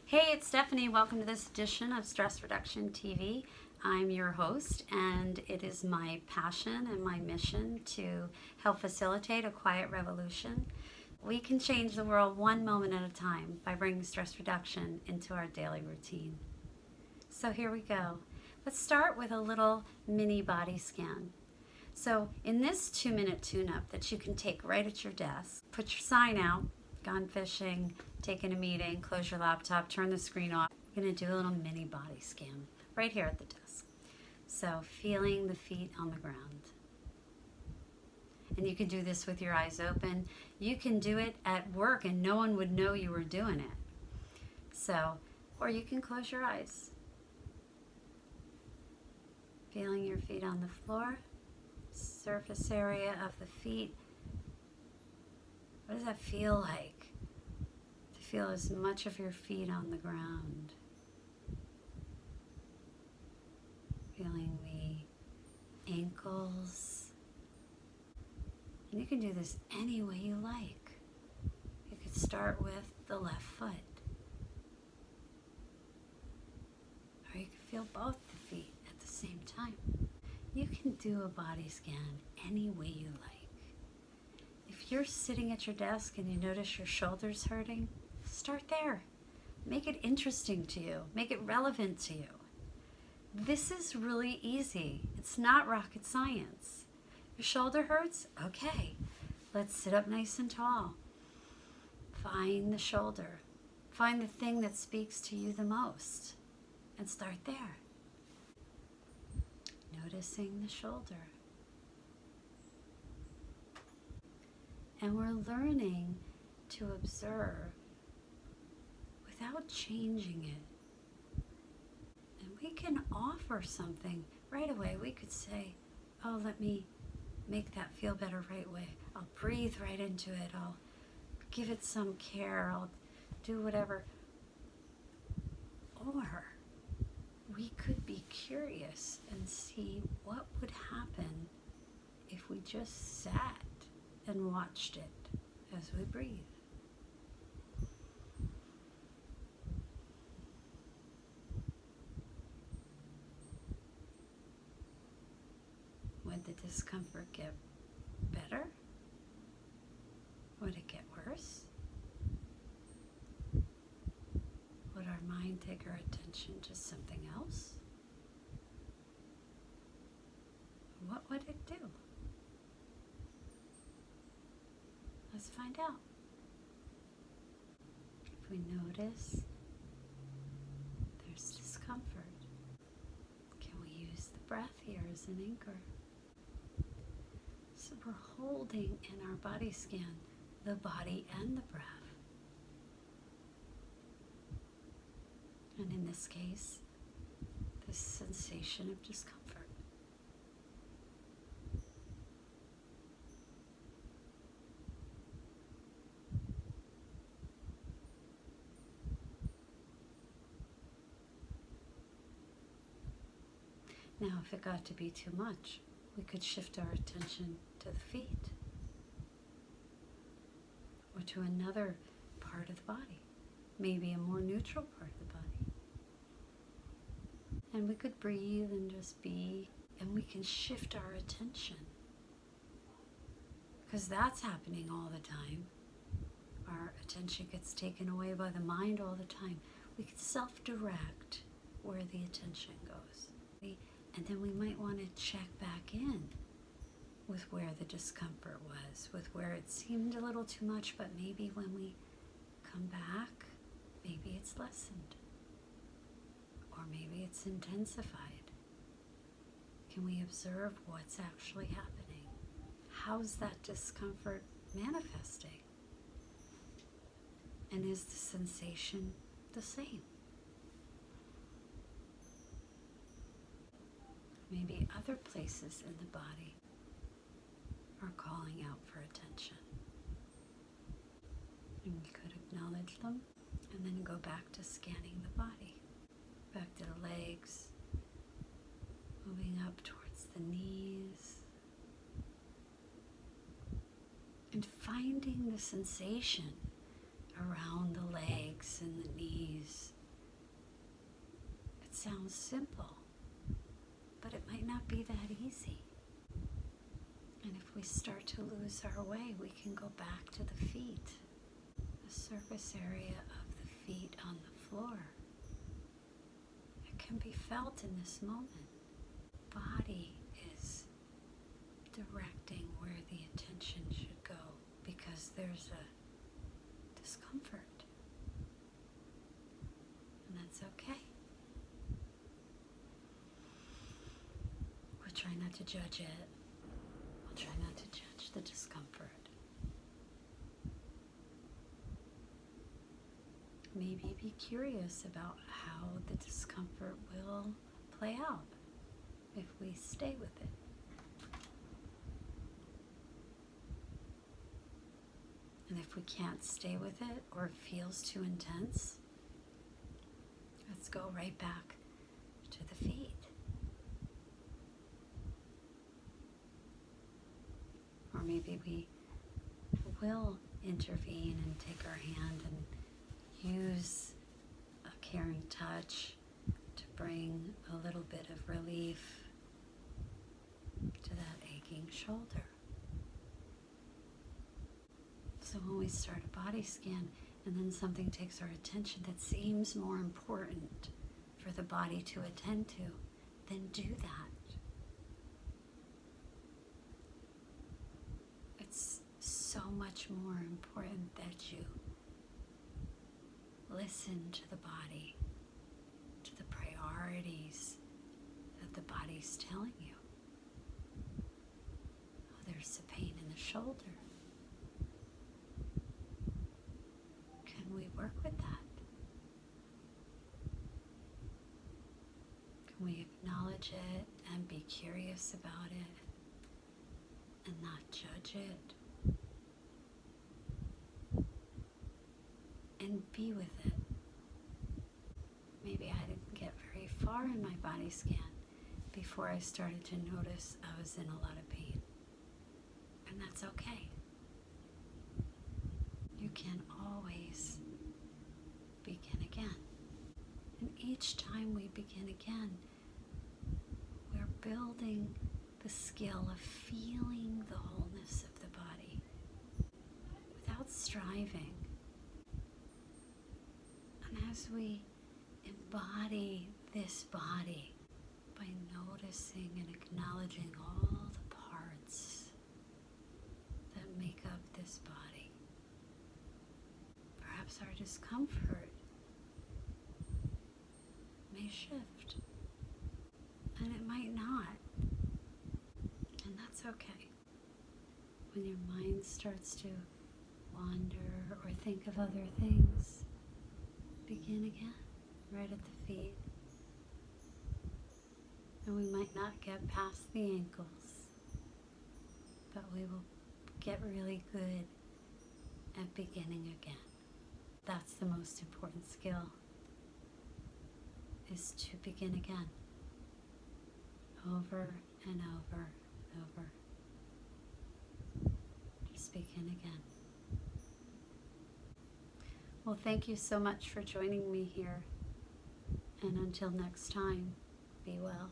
Hey, it's Stephanie. Welcome to this edition of Stress Reduction TV. I'm your host, and it is my passion and my mission to help facilitate a quiet revolution. We can change the world one moment at a time by bringing stress reduction into our daily routine. So here we go. Let's start with a little mini body scan. So in this 2-minute tune-up that you can take right at your desk, put your sign out, gone fishing, taking a meeting, close your laptop, turn the screen off. You're going to do a little mini body scan right here at the desk. So feeling the feet on the ground. And you can do this with your eyes open. You can do it at work and no one would know you were doing it. So, or you can close your eyes. Feeling your feet on the floor, surface area of the feet. What does that feel like? To feel as much of your feet on the ground. Feeling the ankles. And you can do this any way you like. You could start with the left foot. Or you could feel both the feet at the same time. You can do a body scan any way you like. If you're sitting at your desk and you notice your shoulders hurting, start there. Make it interesting to you. Make it relevant to you. This is really easy. It's not rocket science. Your shoulder hurts? Okay. Let's sit up nice and tall. Find the shoulder. Find the thing that speaks to you the most and start there. Noticing the shoulder. And we're learning to observe without changing it. And we can offer something right away. We could say, oh, let me make that feel better right away. I'll breathe right into it. I'll give it some care. I'll do whatever. Or we could be curious and see what would happen if we just sat and watched it as we breathe. Would the discomfort get better? Would it get worse? Would our mind take our attention to something else? What would it do? Let's find out. If we notice there's discomfort, can we use the breath here as an anchor? So we're holding in our body scan the body and the breath. And in this case, this sensation of discomfort. Now, if it got to be too much, we could shift our attention to the feet or to another part of the body, maybe a more neutral part of the body. And we could breathe and just be, and we can shift our attention because that's happening all the time. Our attention gets taken away by the mind all the time. We could self-direct where the attention goes. And then we might want to check back in with where the discomfort was, with where it seemed a little too much, but maybe when we come back, maybe it's lessened, or maybe it's intensified. Can we observe what's actually happening? How's that discomfort manifesting? And is the sensation the same? Maybe other places in the body are calling out for attention. And we could acknowledge them and then go back to scanning the body. Back to the legs, moving up towards the knees. And finding the sensation around the legs and the knees sounds simple, but it might not be that easy. And if we start to lose our way, we can go back to the feet, the surface area of the feet on the floor. It can be felt in this moment. Body is directing where the attention should go because there's a discomfort. And that's okay. We'll try not to judge it. We'll try not to judge the discomfort. Maybe be curious about how the discomfort will play out if we stay with it. And if we can't stay with it or it feels too intense, let's go right back to the feet. Or maybe we will intervene and take our hand and use a caring touch to bring a little bit of relief to that aching shoulder. So when we start a body scan and then something takes our attention that seems more important for the body to attend to, then do that. It's so much more important that you listen to the body, to the priorities that the body's telling you. Oh, there's the pain in the shoulder. Can we work with that? Can we acknowledge it and be curious about it and not judge it? And be with it. Maybe I didn't get very far in my body scan before I started to notice I was in a lot of pain. And that's okay. You can always begin again. And each time we begin again, we're building the skill of feeling the wholeness of the body without striving. And as we embody this body by noticing and acknowledging all the parts that make up this body, perhaps our discomfort may shift, and it might not, and that's okay. When your mind starts to wander or think of other things, begin again, right at the feet. And we might not get past the ankles, but we will get really good at beginning again. That's the most important skill, is to begin again, over and over and over. Just begin again. Well, thank you so much for joining me here. And until next time, be well.